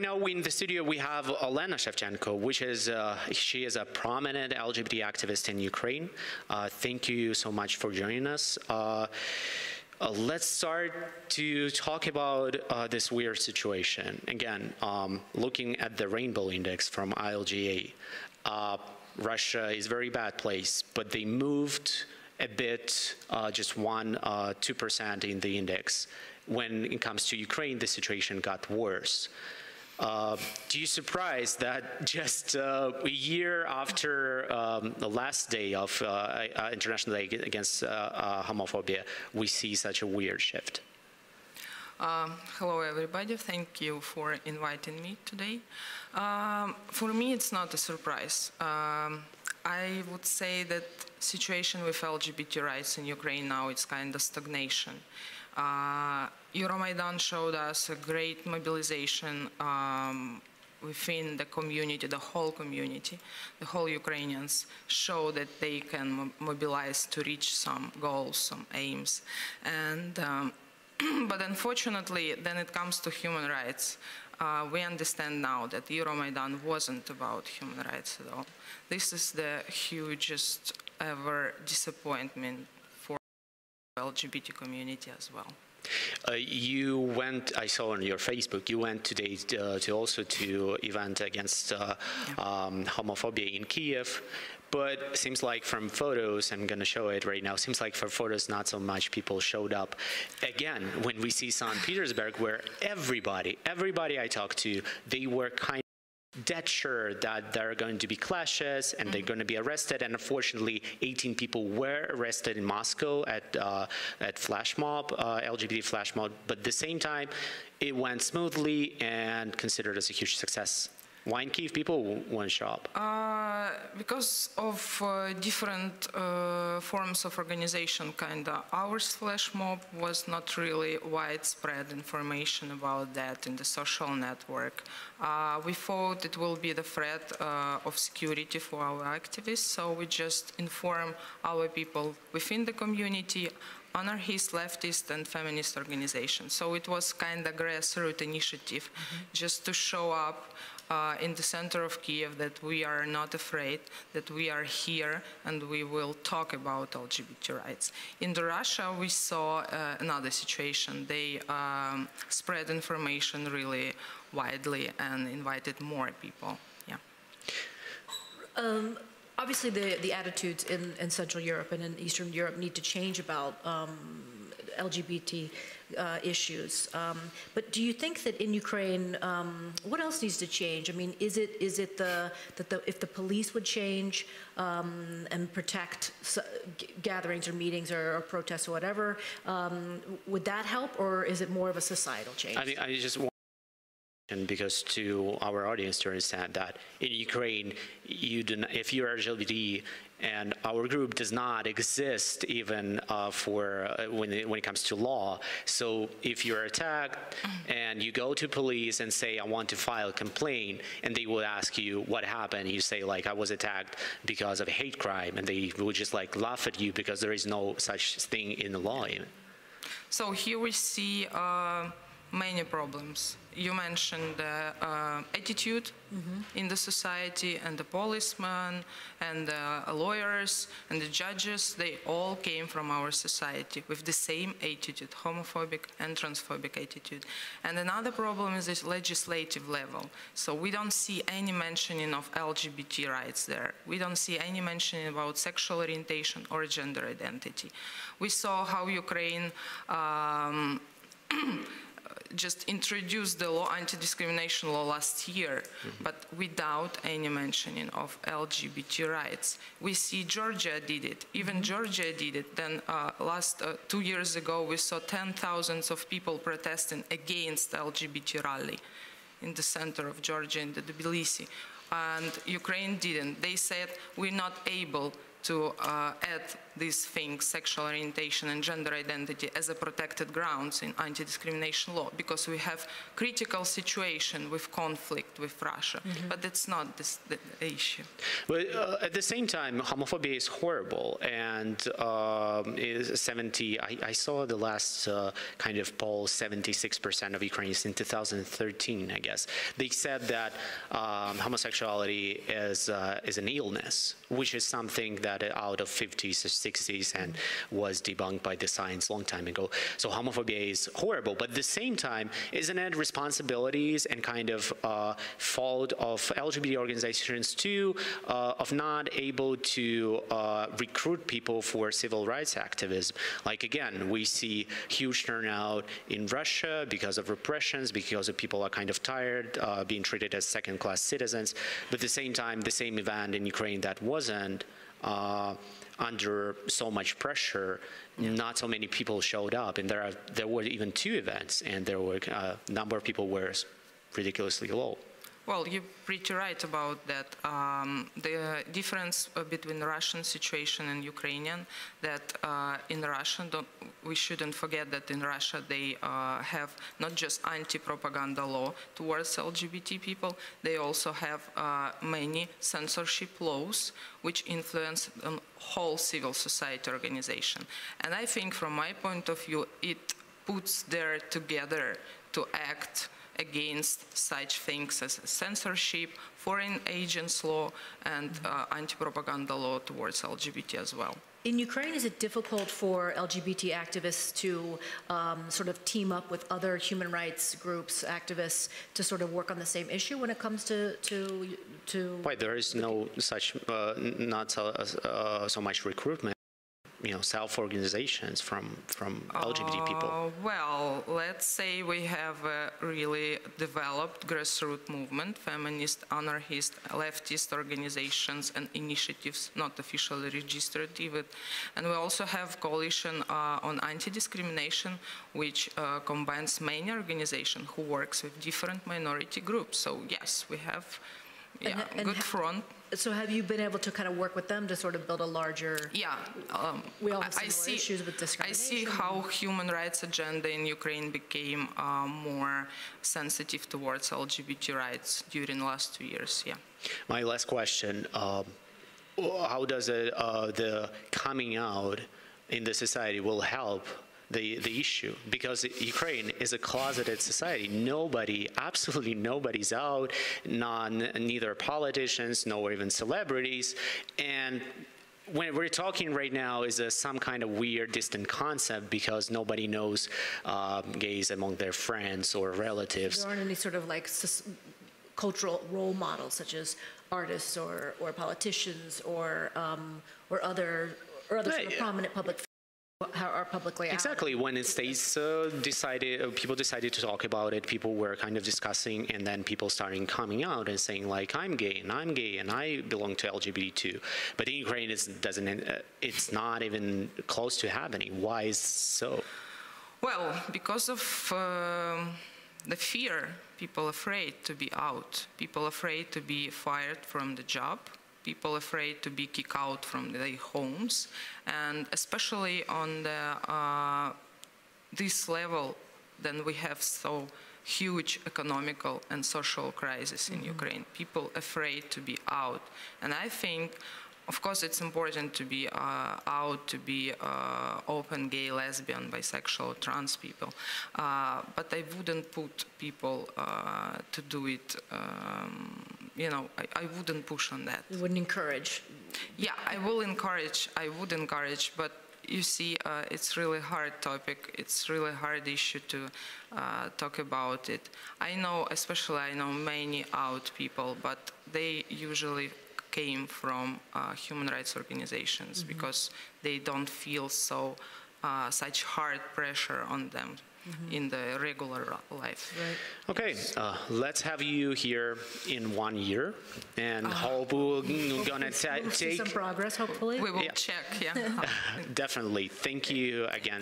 now in the studio we have Olena Shevchenko, which is she is a prominent LGBT activist in Ukraine. Thank you so much for joining us. Let's start to talk about this weird situation. Again, looking at the Rainbow Index from ILGA, Russia is a very bad place, but they moved a bit, just 2% in the index. When it comes to Ukraine, the situation got worse. Do you surprised that just a year after the last day of International Day Against Homophobia, we see such a weird shift? Hello, everybody. Thank you for inviting me today. For me, it's not a surprise. I would say that situation with LGBT rights in Ukraine now is kind of stagnation. Euromaidan showed us a great mobilization within the community, the whole Ukrainians show that they can mobilize to reach some goals, some aims. And, but unfortunately, then it comes to human rights. We understand now that Euromaidan wasn't about human rights at all. This is the hugest ever disappointment for the LGBT community as well. You went, I saw on your Facebook, you went today to event against homophobia in Kyiv, but seems like from photos, I'm going to show it right now, seems like for photos not so much people showed up. Again, when we see St Petersburg, where everybody I talked to, they were kind of dead sure that there are going to be clashes and they're going to be arrested, and unfortunately 18 people were arrested in Moscow at flash mob, LGBT flash mob, but at the same time it went smoothly and considered as a huge success. Why in Kyiv people won't show up? Because of different forms of organization, kinda. Our flash mob was not really widespread information about that in the social network. We thought it will be the threat of security for our activists, so we just inform our people within the community, anarchist, leftist, and feminist organizations. So it was kind of grassroots initiative, just to show up in the center of Kyiv that we are not afraid, that we are here, and we will talk about LGBT rights. In Russia, we saw another situation. They spread information really widely and invited more people. Yeah. Obviously, the attitudes in Central Europe and in Eastern Europe need to change about LGBT issues. But do you think that in Ukraine, what else needs to change? I mean, is it that if the police would change and protect gatherings or meetings or protests or whatever, would that help, or is it more of a societal change? I just want, because to our audience to understand that in Ukraine, you do not, if you are LGBT, and our group does not exist even when it comes to law. So if you're attacked and you go to police and say, I want to file a complaint, and they will ask you what happened, you say like, I was attacked because of a hate crime, and they will just like laugh at you because there is no such thing in the law even. So here we see many problems. You mentioned the attitude in the society, and the policemen and the lawyers and the judges, they all came from our society with the same attitude, homophobic and transphobic attitude. And another problem is this legislative level. So we don't see any mentioning of LGBT rights there. We don't see any mentioning about sexual orientation or gender identity. We saw how Ukraine just introduced the law, anti-discrimination law last year, but without any mentioning of LGBT rights. We see Georgia did it. Even Georgia did it. Then 2 years ago, we saw 10,000 of people protesting against LGBT rally in the center of Georgia, in the Tbilisi. And Ukraine didn't. They said, we're not able to add these things, sexual orientation and gender identity, as a protected grounds in anti-discrimination law, because we have critical situation with conflict with Russia, but that's not the issue. But at the same time, homophobia is horrible, and is 70. I saw the last kind of poll, 76% of Ukrainians in 2013, I guess. They said that homosexuality is an illness, which is something that out of 50s or 60s and was debunked by the science a long time ago. So homophobia is horrible, but at the same time, isn't it responsibilities and kind of fault of LGBT organizations too, of not able to recruit people for civil rights activism? Like, again, we see huge turnout in Russia because of repressions, because of people are kind of tired being treated as second-class citizens, but at the same time, the same event in Ukraine that wasn't under so much pressure, not so many people showed up, and there were even 2 events, and there were number of people were ridiculously low. Well, you're pretty right about that. The difference between the Russian situation and Ukrainian, that in Russia, we shouldn't forget that in Russia they have not just anti-propaganda law towards LGBT people, they also have many censorship laws which influence whole civil society organization. And I think from my point of view, it puts there together to act against such things as censorship, foreign agents law, and anti-propaganda law towards LGBT as well. In Ukraine, is it difficult for LGBT activists to sort of team up with other human rights groups, activists, to sort of work on the same issue when it comes to Why, there is no such, not so much recruitment, self-organizations from LGBT people? Well, let's say we have a really developed grassroots movement, feminist, anarchist, leftist organizations and initiatives not officially registered even. And we also have coalition on anti-discrimination, which combines many organizations who works with different minority groups. So yes, we have a good front. So have you been able to kind of work with them to sort of build a larger... Yeah. We all have similar issues with discrimination. I see how human rights agenda in Ukraine became more sensitive towards LGBT rights during the last 2 years, yeah. My last question, how does the coming out in the society will help the issue? Because Ukraine is a closeted society. Absolutely nobody's out, neither politicians, nor even celebrities. And when we're talking right now is some kind of weird, distant concept because nobody knows gays among their friends or relatives. There aren't any sort of like cultural role models such as artists or politicians or other sort of prominent public figures are publicly out. Exactly. When it states people decided to talk about it, people were kind of discussing, and then people starting coming out and saying like, I'm gay and I belong to LGBT too. But in Ukraine, it's not even close to happening. Why is so? Well, because of the fear, people afraid to be out, people afraid to be fired from the job, people afraid to be kicked out from their homes, and especially on this level, then we have so huge economical and social crisis in Ukraine. People afraid to be out, and I think, of course, it's important to be out, to be open, gay, lesbian, bisexual, trans people, but I wouldn't put people to do it. I wouldn't push on that. You wouldn't encourage? Yeah, I would encourage, but you see, it's really hard topic. It's really hard issue to talk about it. I know many out people, but they usually came from human rights organizations because they don't feel such hard pressure on them in the regular life. Right. Okay, let's have you here in 1 year, and hope we're gonna take some progress. Hopefully, we will check. Yeah, definitely. Thank you again.